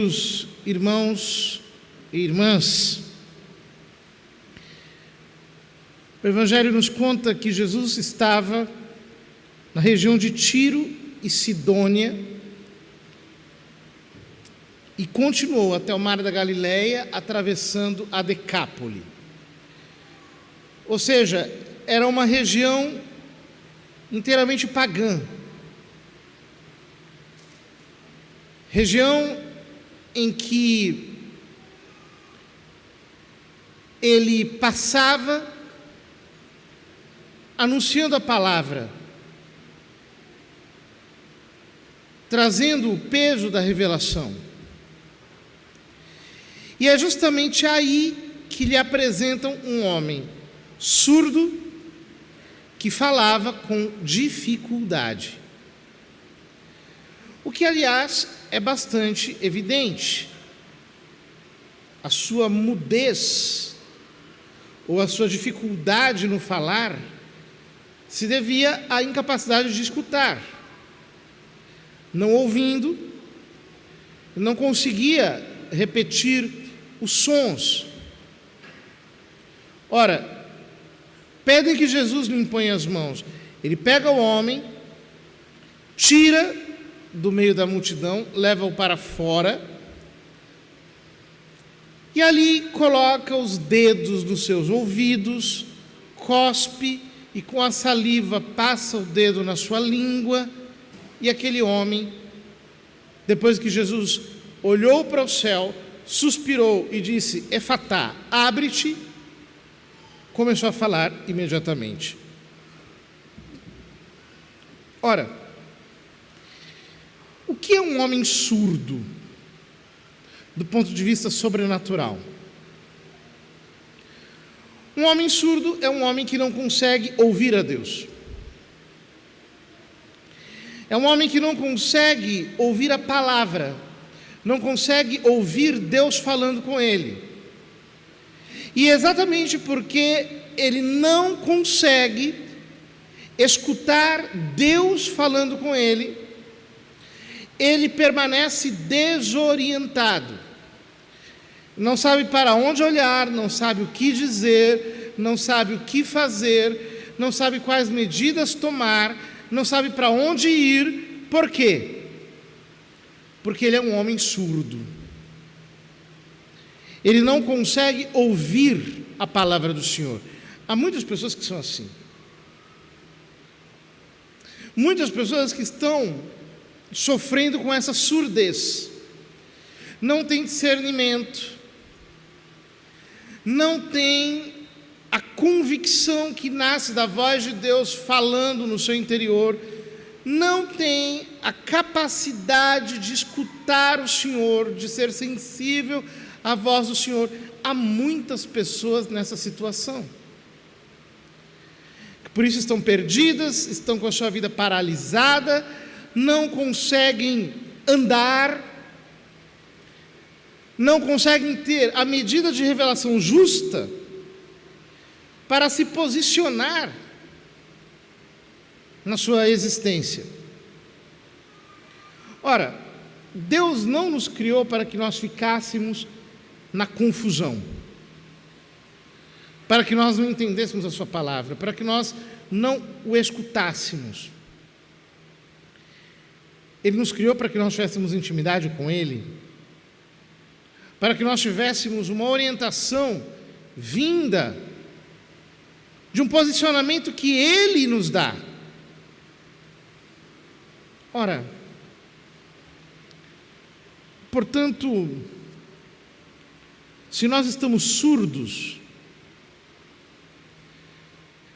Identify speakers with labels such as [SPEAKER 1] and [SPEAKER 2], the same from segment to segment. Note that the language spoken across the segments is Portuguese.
[SPEAKER 1] Os irmãos e irmãs, o Evangelho nos conta que Jesus estava na região de Tiro e Sidônia e continuou até o Mar da Galileia, atravessando a Decápole. Ou seja, era uma região inteiramente pagã, região em que ele passava anunciando a palavra, trazendo o peso da revelação. E é justamente aí que lhe apresentam um homem surdo que falava com dificuldade. O que, aliás, é bastante evidente. A sua mudez ou a sua dificuldade no falar se devia à incapacidade de escutar. Não ouvindo, não conseguia repetir os sons. Ora, pedem que Jesus lhe imponha as mãos. Ele pega o homem, tira do meio da multidão, leva-o para fora e ali coloca os dedos nos seus ouvidos, cospe e com a saliva passa o dedo na sua língua, e aquele homem, depois que Jesus olhou para o céu, suspirou e disse: Efatá, abre-te, começou a falar imediatamente. Ora, o que é um homem surdo, do ponto de vista sobrenatural? Um homem surdo é um homem que não consegue ouvir a Deus. É um homem que não consegue ouvir a palavra, não consegue ouvir Deus falando com ele. E exatamente porque ele não consegue escutar Deus falando com ele, ele permanece desorientado. Não sabe para onde olhar, não sabe o que dizer, não sabe o que fazer, não sabe quais medidas tomar, não sabe para onde ir. Por quê? Porque ele é um homem surdo. Ele não consegue ouvir a palavra do Senhor. Há muitas pessoas que são assim. Muitas pessoas que estão sofrendo com essa surdez. Não tem discernimento. Não tem a convicção que nasce da voz de Deus falando no seu interior. Não tem a capacidade de escutar o Senhor, de ser sensível à voz do Senhor. Há muitas pessoas nessa situação. Por isso estão perdidas, estão com a sua vida paralisada, não conseguem andar, não conseguem ter a medida de revelação justa para se posicionar na sua existência. Ora, Deus não nos criou para que nós ficássemos na confusão, para que nós não entendêssemos a sua palavra, para que nós não o escutássemos. Ele nos criou para que nós tivéssemos intimidade com Ele, para que nós tivéssemos uma orientação vinda de um posicionamento que Ele nos dá. Ora, portanto, se nós estamos surdos,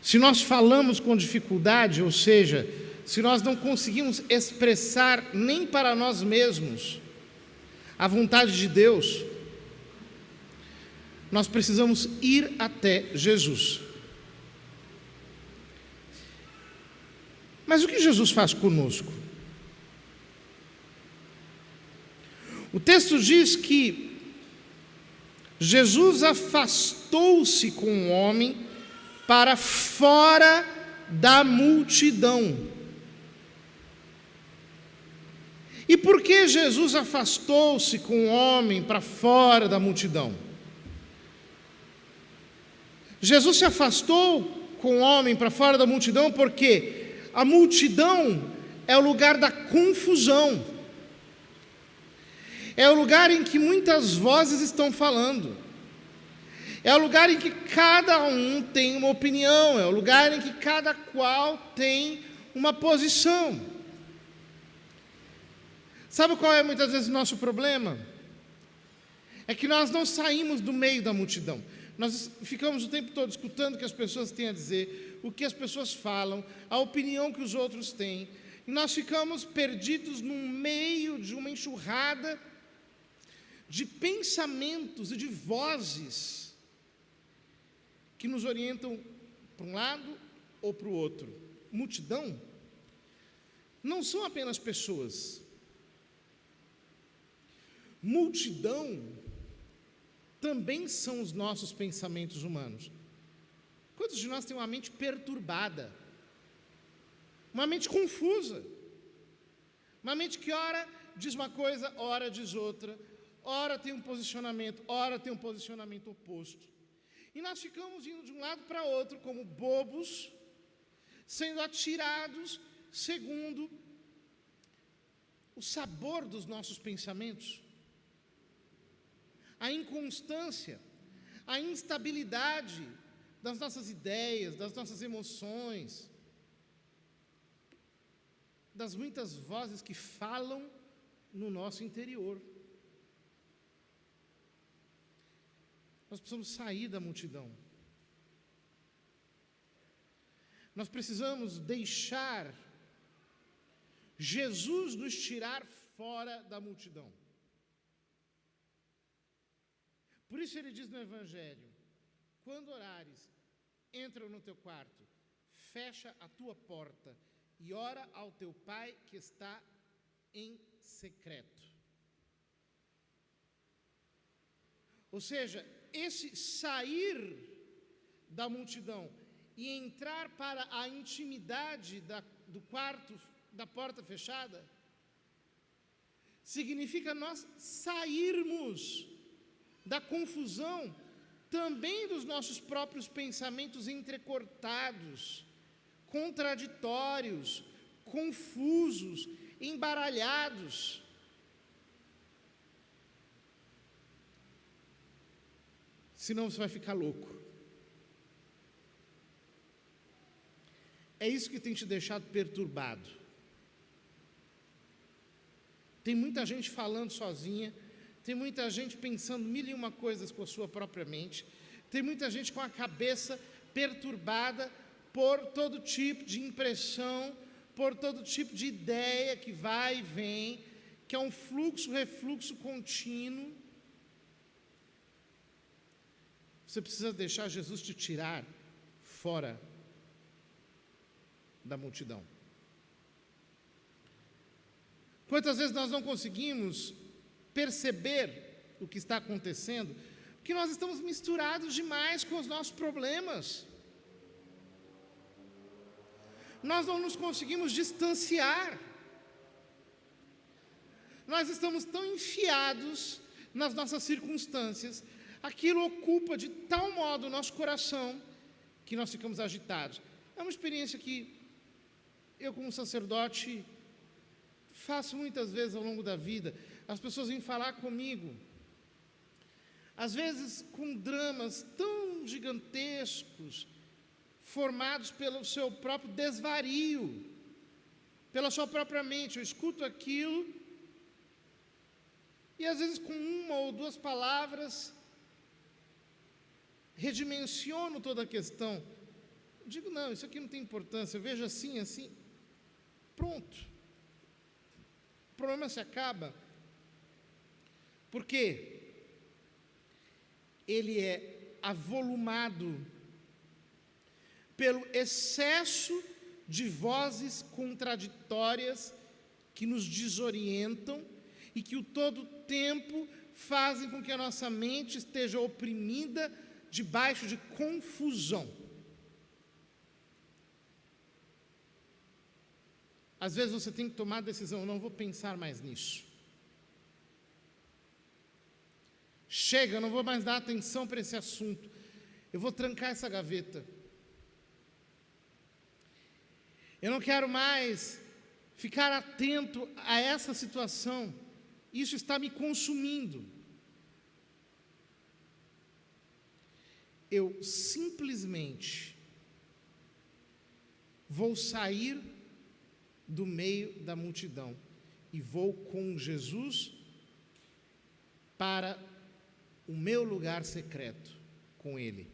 [SPEAKER 1] se nós falamos com dificuldade, ou seja, se nós não conseguimos expressar nem para nós mesmos a vontade de Deus, nós precisamos ir até Jesus. Mas o que Jesus faz conosco? O texto diz que Jesus afastou-se com o homem para fora da multidão. E por que Jesus afastou-se com o homem para fora da multidão? Jesus se afastou com o homem para fora da multidão porque a multidão é o lugar da confusão. É o lugar em que muitas vozes estão falando. É o lugar em que cada um tem uma opinião. É o lugar em que cada qual tem uma posição. Sabe qual é muitas vezes o nosso problema? É que nós não saímos do meio da multidão. Nós ficamos o tempo todo escutando o que as pessoas têm a dizer, o que as pessoas falam, a opinião que os outros têm. E nós ficamos perdidos no meio de uma enxurrada de pensamentos e de vozes que nos orientam para um lado ou para o outro. Multidão não são apenas pessoas. Multidão também são os nossos pensamentos humanos. Quantos de nós têm uma mente perturbada? Uma mente confusa. Uma mente que ora diz uma coisa, ora diz outra. Ora tem um posicionamento, ora tem um posicionamento oposto. E nós ficamos indo de um lado para outro como bobos, sendo atirados segundo o sabor dos nossos pensamentos. A inconstância, a instabilidade das nossas ideias, das nossas emoções, das muitas vozes que falam no nosso interior. Nós precisamos sair da multidão. Nós precisamos deixar Jesus nos tirar fora da multidão. Por isso ele diz no Evangelho: quando orares, entra no teu quarto, fecha a tua porta e ora ao teu Pai que está em secreto. Ou seja, esse sair da multidão e entrar para a intimidade do quarto, da porta fechada, significa nós sairmos da confusão também dos nossos próprios pensamentos entrecortados, contraditórios, confusos, embaralhados. Senão você vai ficar louco. É isso que tem te deixado perturbado. Tem muita gente falando sozinha, tem muita gente pensando mil e uma coisas com a sua própria mente, tem muita gente com a cabeça perturbada por todo tipo de impressão, por todo tipo de ideia que vai e vem, que é um fluxo, refluxo contínuo. Você precisa deixar Jesus te tirar fora da multidão. Quantas vezes nós não conseguimos perceber o que está acontecendo, porque nós estamos misturados demais com os nossos problemas. Nós não nos conseguimos distanciar. Nós estamos tão enfiados nas nossas circunstâncias, aquilo ocupa de tal modo o nosso coração que nós ficamos agitados. É uma experiência que eu, como sacerdote, faço muitas vezes ao longo da vida. As pessoas vêm falar comigo, às vezes com dramas tão gigantescos, formados pelo seu próprio desvario, pela sua própria mente. Eu escuto aquilo e às vezes com uma ou duas palavras redimensiono toda a questão. Eu digo, não, isso aqui não tem importância, eu vejo assim, assim, pronto. O problema se acaba, porque ele é avolumado pelo excesso de vozes contraditórias que nos desorientam e que o todo tempo fazem com que a nossa mente esteja oprimida debaixo de confusão. Às vezes você tem que tomar a decisão: eu não vou pensar mais nisso. Chega, eu não vou mais dar atenção para esse assunto. Eu vou trancar essa gaveta. Eu não quero mais ficar atento a essa situação. Isso está me consumindo. Eu simplesmente vou sair do meio da multidão e vou com Jesus para o meu lugar secreto com Ele.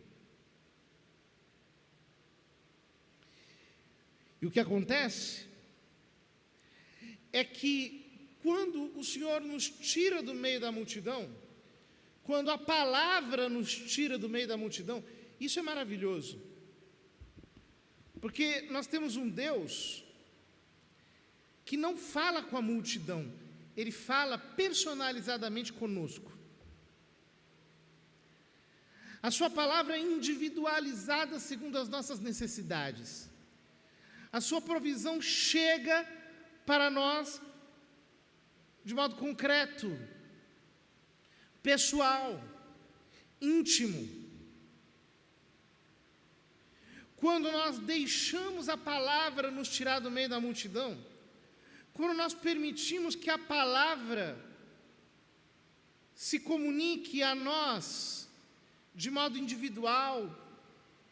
[SPEAKER 1] E o que acontece é que quando o Senhor nos tira do meio da multidão, quando a palavra nos tira do meio da multidão, isso é maravilhoso. Porque nós temos um Deus que não fala com a multidão, Ele fala personalizadamente conosco. A sua palavra é individualizada segundo as nossas necessidades. A sua provisão chega para nós de modo concreto, pessoal, íntimo. Quando nós deixamos a palavra nos tirar do meio da multidão, quando nós permitimos que a palavra se comunique a nós de modo individual,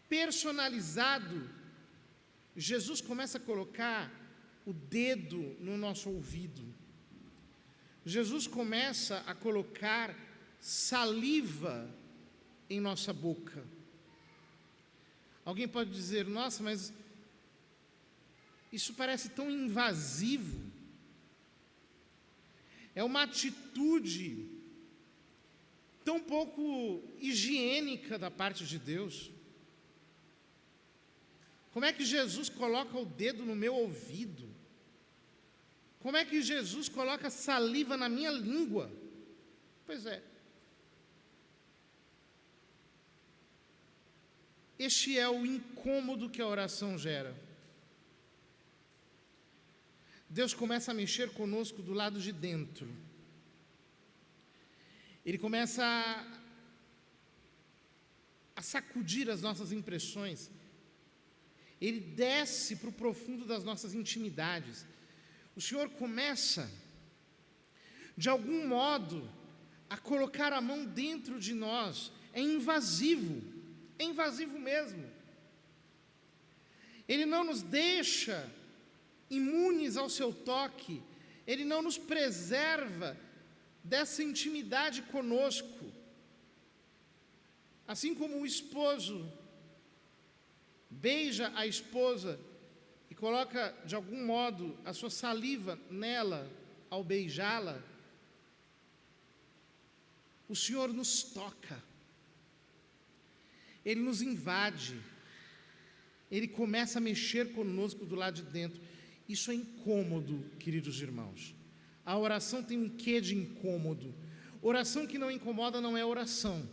[SPEAKER 1] personalizado, Jesus começa a colocar o dedo no nosso ouvido. Jesus começa a colocar saliva em nossa boca. Alguém pode dizer: nossa, mas isso parece tão invasivo. É uma atitude tão pouco higiênica da parte de Deus. Como é que Jesus coloca o dedo no meu ouvido? Como é que Jesus coloca saliva na minha língua? Pois é. Este é o incômodo que a oração gera. Deus começa a mexer conosco do lado de dentro. Ele começa a sacudir as nossas impressões. Ele desce para o profundo das nossas intimidades. O Senhor começa, de algum modo, a colocar a mão dentro de nós. É invasivo mesmo. Ele não nos deixa imunes ao seu toque, Ele não nos preserva dessa intimidade conosco. Assim como o esposo beija a esposa e coloca de algum modo a sua saliva nela ao beijá-la, o Senhor nos toca, Ele nos invade, Ele começa a mexer conosco do lado de dentro. Isso é incômodo, queridos irmãos. A oração tem um quê de incômodo. Oração que não incomoda não é oração.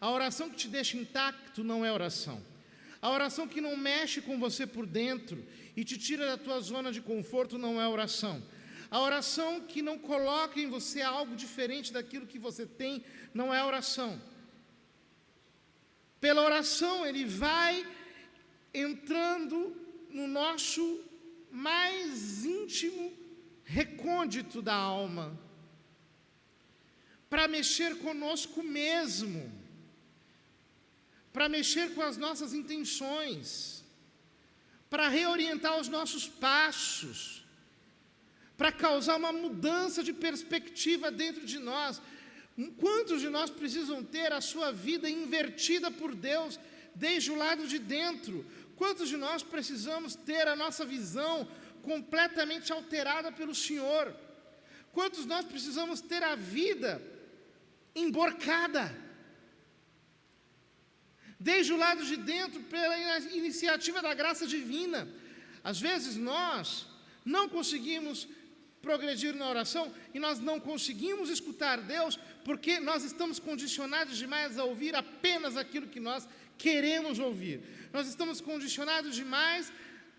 [SPEAKER 1] A oração que te deixa intacto não é oração. A oração que não mexe com você por dentro e te tira da tua zona de conforto não é oração. A oração que não coloca em você algo diferente daquilo que você tem não é oração. Pela oração, Ele vai entrando no nosso mais íntimo recôndito da alma, para mexer conosco mesmo, para mexer com as nossas intenções, para reorientar os nossos passos, para causar uma mudança de perspectiva dentro de nós. Quantos de nós precisam ter a sua vida invertida por Deus desde o lado de dentro? Quantos de nós precisamos ter a nossa visão completamente alterada pelo Senhor? Quantos nós precisamos ter a vida emborcada desde o lado de dentro pela iniciativa da graça divina? Às vezes nós não conseguimos progredir na oração e nós não conseguimos escutar Deus porque nós estamos condicionados demais a ouvir apenas aquilo que nós queremos ouvir. Nós estamos condicionados demais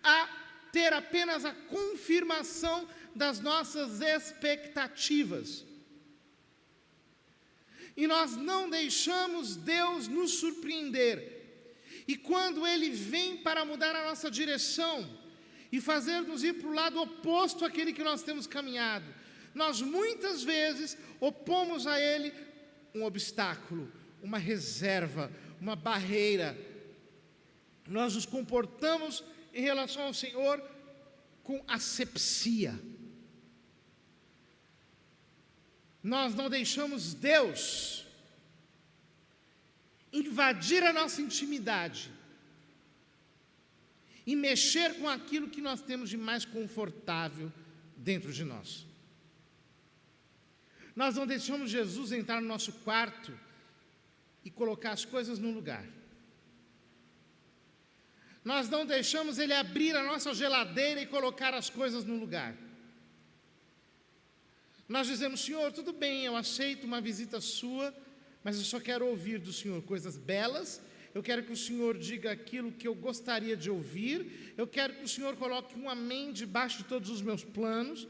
[SPEAKER 1] a ter apenas a confirmação das nossas expectativas. E nós não deixamos Deus nos surpreender. E quando Ele vem para mudar a nossa direção e fazer-nos ir para o lado oposto àquele que nós temos caminhado, nós muitas vezes opomos a Ele um obstáculo, uma reserva, uma barreira. Nós nos comportamos em relação ao Senhor com asepsia. Nós não deixamos Deus invadir a nossa intimidade e mexer com aquilo que nós temos de mais confortável dentro de nós. Nós não deixamos Jesus entrar no nosso quarto e colocar as coisas no lugar. Nós não deixamos Ele abrir a nossa geladeira e colocar as coisas no lugar. Nós dizemos: Senhor, tudo bem, eu aceito uma visita sua, mas eu só quero ouvir do Senhor coisas belas. Eu quero que o Senhor diga aquilo que eu gostaria de ouvir. Eu quero que o Senhor coloque um amém debaixo de todos os meus planos.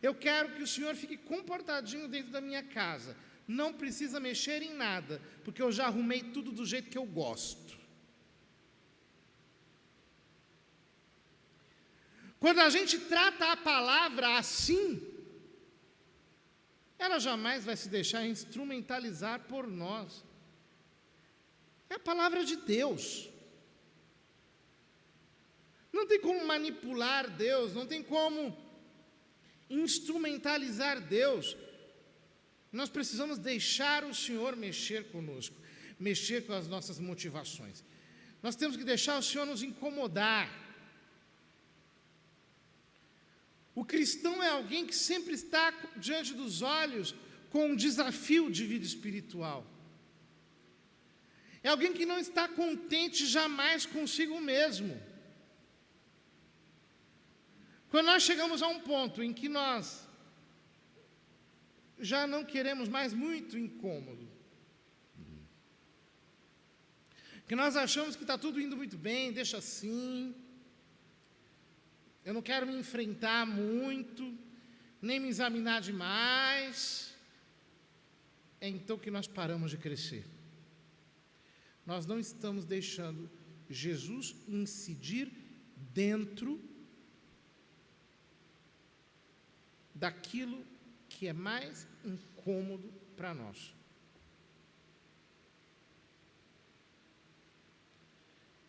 [SPEAKER 1] Eu quero que o Senhor fique comportadinho dentro da minha casa. Não precisa mexer em nada, porque eu já arrumei tudo do jeito que eu gosto. Quando a gente trata a palavra assim, ela jamais vai se deixar instrumentalizar por nós. É a palavra de Deus. Não tem como manipular Deus, não tem como instrumentalizar Deus. Nós precisamos deixar o Senhor mexer conosco, mexer com as nossas motivações. Nós temos que deixar o Senhor nos incomodar. O cristão é alguém que sempre está diante dos olhos com um desafio de vida espiritual. É alguém que não está contente jamais consigo mesmo. Quando nós chegamos a um ponto em que nós já não queremos mais muito incômodo, que nós achamos que está tudo indo muito bem, deixa assim, eu não quero me enfrentar muito, nem me examinar demais, é então que nós paramos de crescer. Nós não estamos deixando Jesus incidir dentro daquilo que é mais incômodo para nós.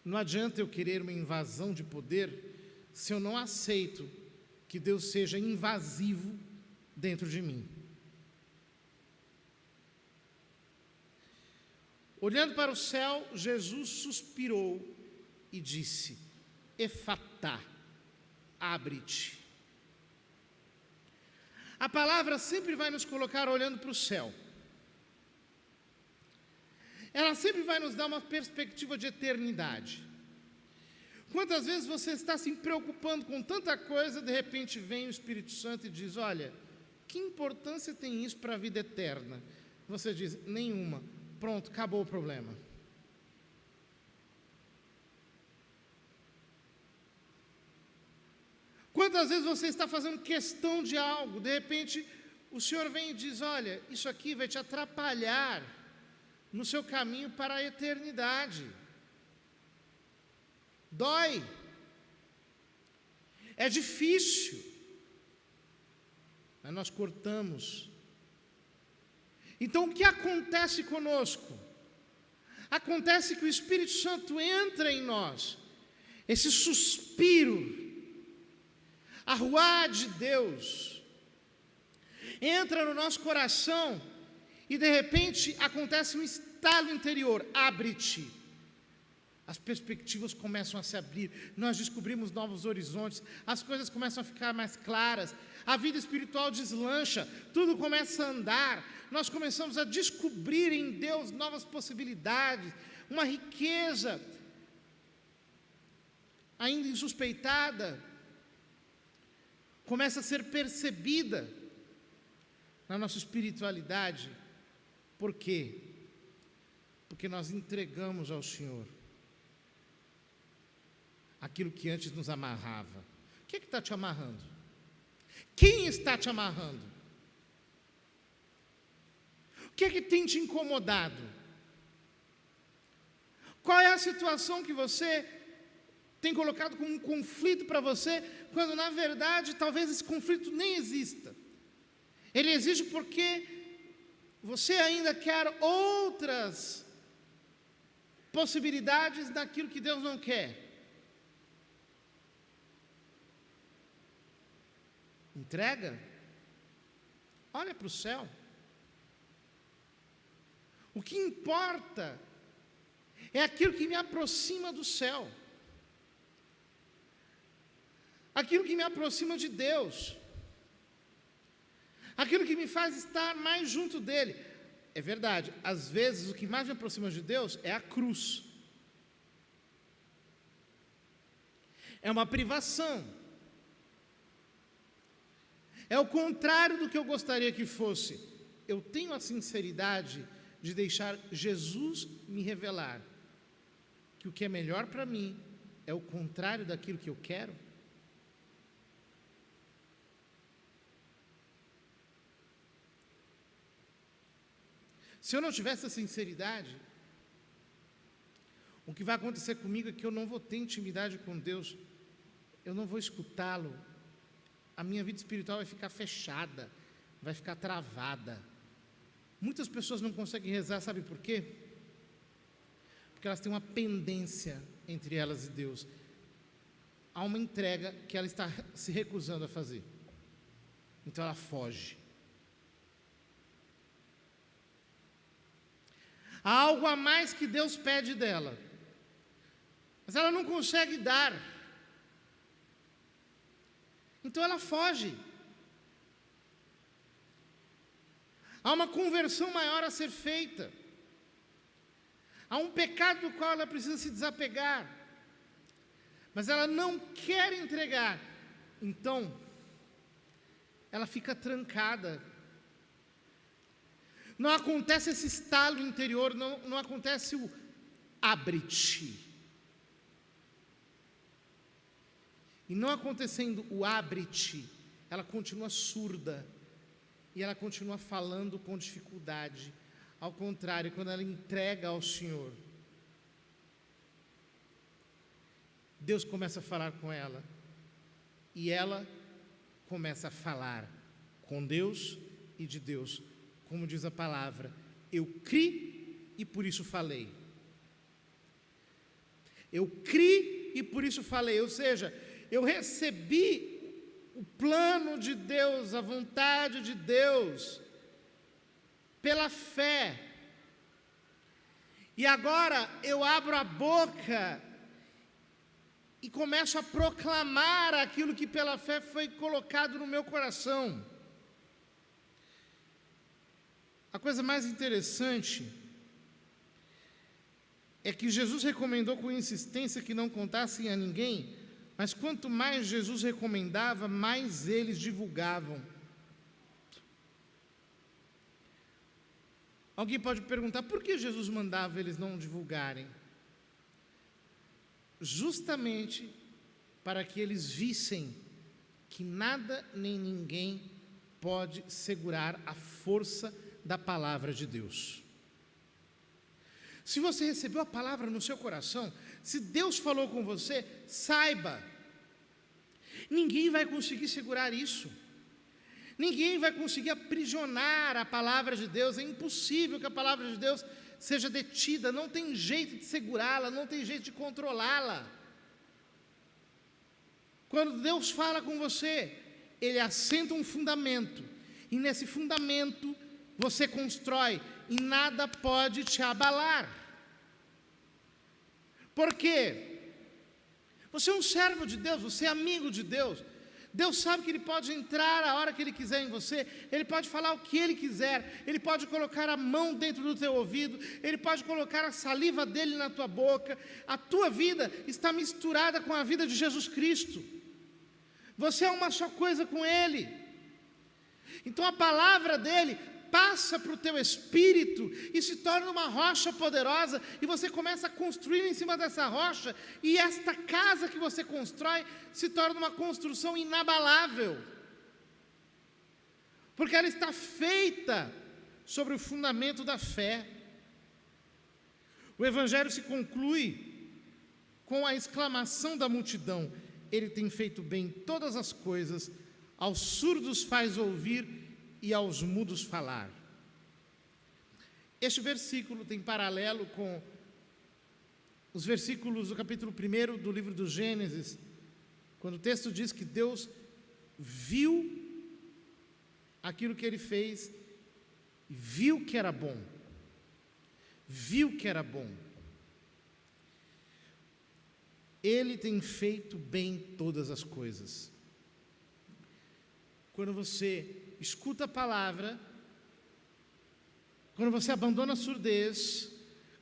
[SPEAKER 1] Não adianta eu querer uma invasão de poder se eu não aceito que Deus seja invasivo dentro de mim. Olhando para o céu, Jesus suspirou e disse: Efatá, abre-te. A palavra sempre vai nos colocar olhando para o céu. Ela sempre vai nos dar uma perspectiva de eternidade. Quantas vezes você está se preocupando com tanta coisa, de repente vem o Espírito Santo e diz: olha, que importância tem isso para a vida eterna? Você diz: nenhuma. Pronto, acabou o problema. Quantas vezes você está fazendo questão de algo, de repente o Senhor vem e diz: olha, isso aqui vai te atrapalhar no seu caminho para a eternidade. Dói, é difícil, mas nós cortamos. Então o que acontece conosco? Acontece que o Espírito Santo entra em nós, esse suspiro, a ruá de Deus, entra no nosso coração e de repente acontece um estalo interior: abre-te. As perspectivas começam a se abrir, nós descobrimos novos horizontes, as coisas começam a ficar mais claras, a vida espiritual deslancha, tudo começa a andar, nós começamos a descobrir em Deus novas possibilidades, uma riqueza ainda insuspeitada começa a ser percebida na nossa espiritualidade. Por quê? Porque nós entregamos ao Senhor aquilo que antes nos amarrava. O que está te amarrando? Quem está te amarrando? O que tem te incomodado? Qual é a situação que você tem colocado como um conflito para você, quando na verdade talvez esse conflito nem exista? Ele existe porque você ainda quer outras possibilidades daquilo que Deus não quer. Entrega. Olha para o céu. O que importa é aquilo que me aproxima do céu, aquilo que me aproxima de Deus, aquilo que me faz estar mais junto dele. É verdade, às vezes o que mais me aproxima de Deus é a cruz, é uma privação, é o contrário do que eu gostaria que fosse. Eu tenho a sinceridade de deixar Jesus me revelar que o que é melhor para mim é o contrário daquilo que eu quero? Se eu não tiver essa sinceridade, o que vai acontecer comigo é que eu não vou ter intimidade com Deus, eu não vou escutá-lo, a minha vida espiritual vai ficar fechada, vai ficar travada. Muitas pessoas não conseguem rezar, sabe por quê? Porque elas têm uma pendência entre elas e Deus. Há uma entrega que ela está se recusando a fazer. Então ela foge. Há algo a mais que Deus pede dela, mas ela não consegue dar. Então ela foge. Há uma conversão maior a ser feita. Há um pecado do qual ela precisa se desapegar, mas ela não quer entregar. Então, ela fica trancada. Não acontece esse estalo interior, não acontece o abre-te. E não acontecendo o abre-te, ela continua surda. E ela continua falando com dificuldade. Ao contrário, quando ela entrega ao Senhor, Deus começa a falar com ela. E ela começa a falar com Deus e de Deus. Como diz a palavra, eu criei e por isso falei. Eu criei e por isso falei. Ou seja, eu recebi o plano de Deus, a vontade de Deus, pela fé. E agora eu abro a boca e começo a proclamar aquilo que pela fé foi colocado no meu coração. A coisa mais interessante é que Jesus recomendou com insistência que não contassem a ninguém, mas quanto mais Jesus recomendava, mais eles divulgavam. Alguém pode perguntar, por que Jesus mandava eles não divulgarem? Justamente para que eles vissem que nada nem ninguém pode segurar a força da palavra de Deus. Se você recebeu a palavra no seu coração, se Deus falou com você, saiba, ninguém vai conseguir segurar isso. Ninguém vai conseguir aprisionar a palavra de Deus. É impossível que a palavra de Deus seja detida. Não tem jeito de segurá-la, não tem jeito de controlá-la. Quando Deus fala com você, Ele assenta um fundamento. E nesse fundamento você constrói. E nada pode te abalar. Por quê? Você é um servo de Deus, você é amigo de Deus. Deus sabe que Ele pode entrar a hora que Ele quiser em você, Ele pode falar o que Ele quiser, Ele pode colocar a mão dentro do teu ouvido, Ele pode colocar a saliva dEle na tua boca. A tua vida está misturada com a vida de Jesus Cristo. Você é uma só coisa com Ele. Então a palavra dEle passa para o teu espírito e se torna uma rocha poderosa, e você começa a construir em cima dessa rocha, e esta casa que você constrói se torna uma construção inabalável, porque ela está feita sobre o fundamento da fé. O Evangelho se conclui com a exclamação da multidão: Ele tem feito bem todas as coisas, aos surdos faz ouvir e aos mudos falar. Este versículo tem paralelo com os versículos do capítulo 1 do livro do Gênesis, quando o texto diz que Deus viu aquilo que Ele fez e viu que era bom. Viu que era bom. Ele tem feito bem todas as coisas. Quando você escuta a palavra, quando você abandona a surdez,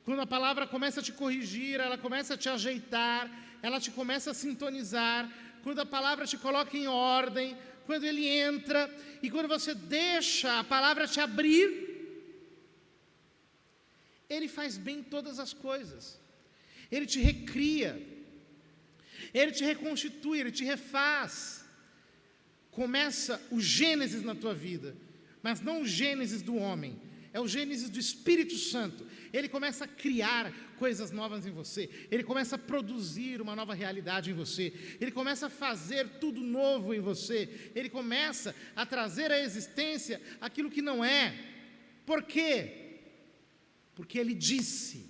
[SPEAKER 1] quando a palavra começa a te corrigir, ela começa a te ajeitar, ela te começa a sintonizar, quando a palavra te coloca em ordem, quando Ele entra, e quando você deixa a palavra te abrir, Ele faz bem todas as coisas. Ele te recria, Ele te reconstitui, Ele te refaz. Começa o Gênesis na tua vida, mas não o Gênesis do homem, é o Gênesis do Espírito Santo. Ele começa a criar coisas novas em você, Ele começa a produzir uma nova realidade em você, Ele começa a fazer tudo novo em você, Ele começa a trazer à existência aquilo que não é. Por quê? Porque Ele disse,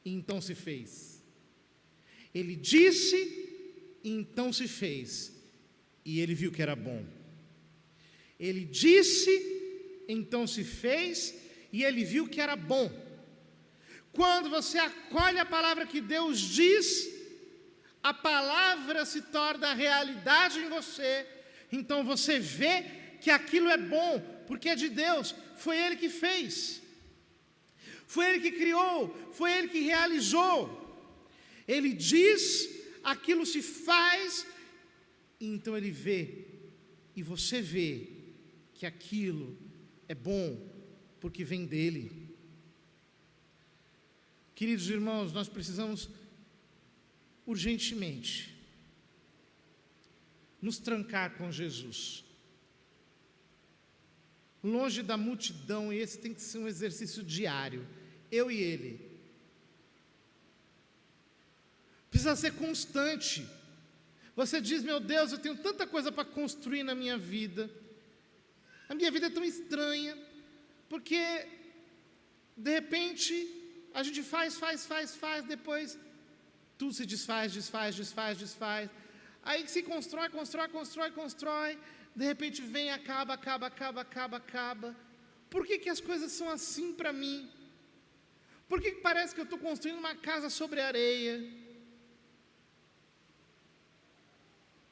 [SPEAKER 1] e então se fez. Ele disse, e então se fez. E Ele viu que era bom. Ele disse, então se fez, e Ele viu que era bom. Quando você acolhe a palavra que Deus diz, a palavra se torna realidade em você, então você vê que aquilo é bom, porque é de Deus, foi Ele que fez, foi Ele que criou, foi Ele que realizou. Ele diz, aquilo se faz, então Ele vê, e você vê que aquilo é bom, porque vem dEle. Queridos irmãos, nós precisamos urgentemente nos trancar com Jesus, longe da multidão, e esse tem que ser um exercício diário, eu e Ele. Precisa ser constante. Você diz, meu Deus, eu tenho tanta coisa para construir na minha vida, a minha vida é tão estranha, porque de repente a gente faz, depois tudo se desfaz, aí se constrói, de repente vem, acaba. Por que as coisas são assim para mim? Por que parece que eu estou construindo uma casa sobre areia?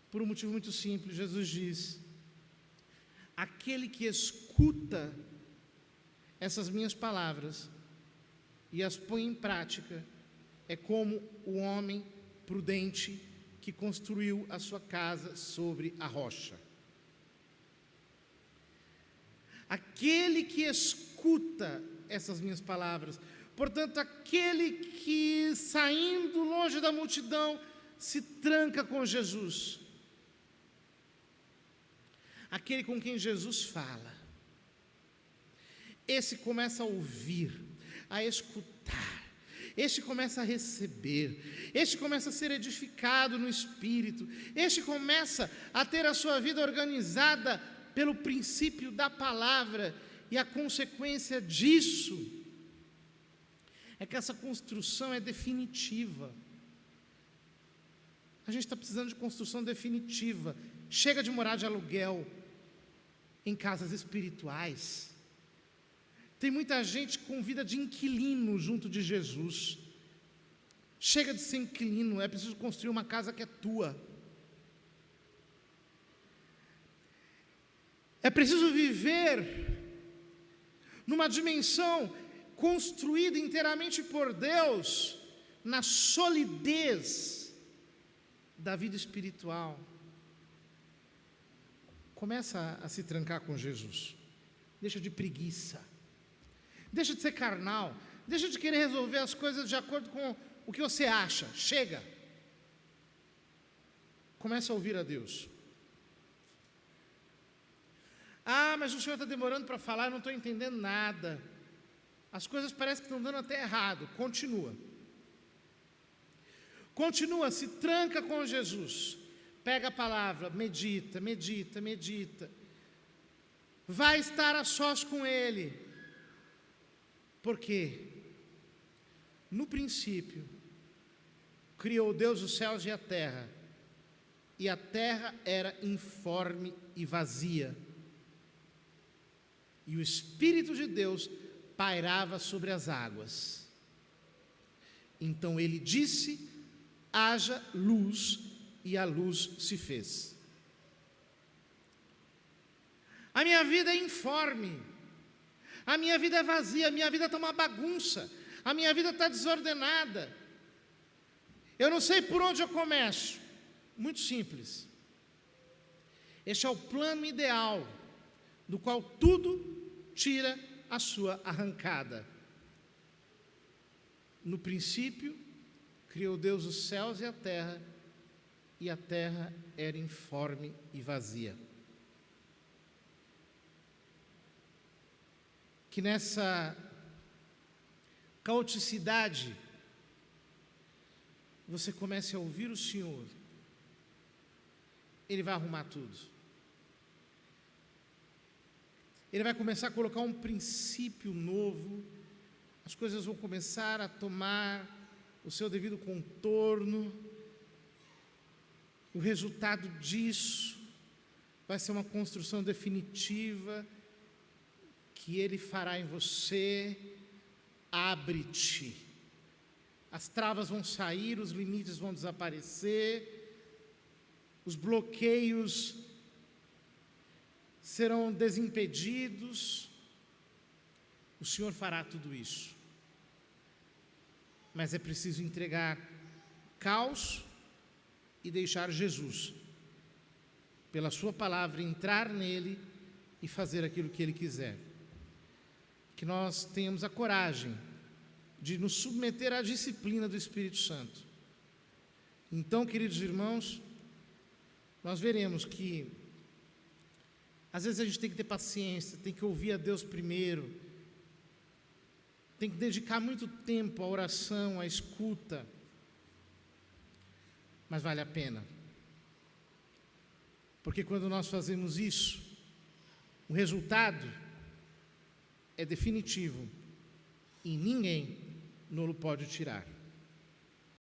[SPEAKER 1] Por um motivo muito simples. Jesus diz: aquele que escuta essas minhas palavras e as põe em prática é como o homem prudente que construiu a sua casa sobre a rocha. Aquele que escuta essas minhas palavras, portanto, aquele que, saindo longe da multidão, se tranca com Jesus, aquele com quem Jesus fala, esse começa a ouvir, a escutar, este começa a receber, este começa a ser edificado no Espírito, este começa a ter a sua vida organizada pelo princípio da palavra, e a consequência disso é que essa construção é definitiva. A gente está precisando de construção definitiva. Chega de morar de aluguel em casas espirituais. Tem muita gente com vida de inquilino junto de Jesus. Chega de ser inquilino, é preciso construir uma casa que é tua. É preciso viver numa dimensão construída inteiramente por Deus, na solidez da vida espiritual. Começa a se trancar com Jesus. deixa de preguiça, deixa de ser carnal, deixa de querer resolver as coisas de acordo com o que você acha. Chega. Começa a ouvir a Deus. Ah, mas o Senhor está demorando para falar, eu não estou entendendo nada. As coisas parecem que estão dando até errado. Continua. Continua, se tranca com Jesus. Pega a palavra, medita, medita, medita. Vai estar a sós com Ele. Por quê? No princípio, criou Deus os céus e a terra era informe e vazia, e o Espírito de Deus pairava sobre as águas. Então Ele disse: haja luz, e a luz se fez. A minha vida é informe, a minha vida é vazia, a minha vida está uma bagunça, a minha vida está desordenada, eu não sei por onde eu começo. Muito simples. Este é o plano ideal, do qual tudo tira a sua arrancada. No princípio, criou Deus os céus e a terra era informe e vazia. Que nessa caoticidade você comece a ouvir o Senhor. Ele vai arrumar tudo. Ele vai começar a colocar um princípio novo. As coisas vão começar a tomar o seu devido contorno. O resultado disso vai ser uma construção definitiva que Ele fará em você. Abre-te. As travas vão sair, os limites vão desaparecer, os bloqueios serão desimpedidos. O Senhor fará tudo isso. Mas é preciso entregar caos e deixar Jesus, pela sua palavra, entrar nele e fazer aquilo que Ele quiser. Que nós tenhamos a coragem de nos submeter à disciplina do Espírito Santo. Então, queridos irmãos, nós veremos que às vezes a gente tem que ter paciência, tem que ouvir a Deus primeiro, tem que dedicar muito tempo à oração, à escuta, mas vale a pena, porque quando nós fazemos isso, o resultado é definitivo e ninguém nos pode tirar.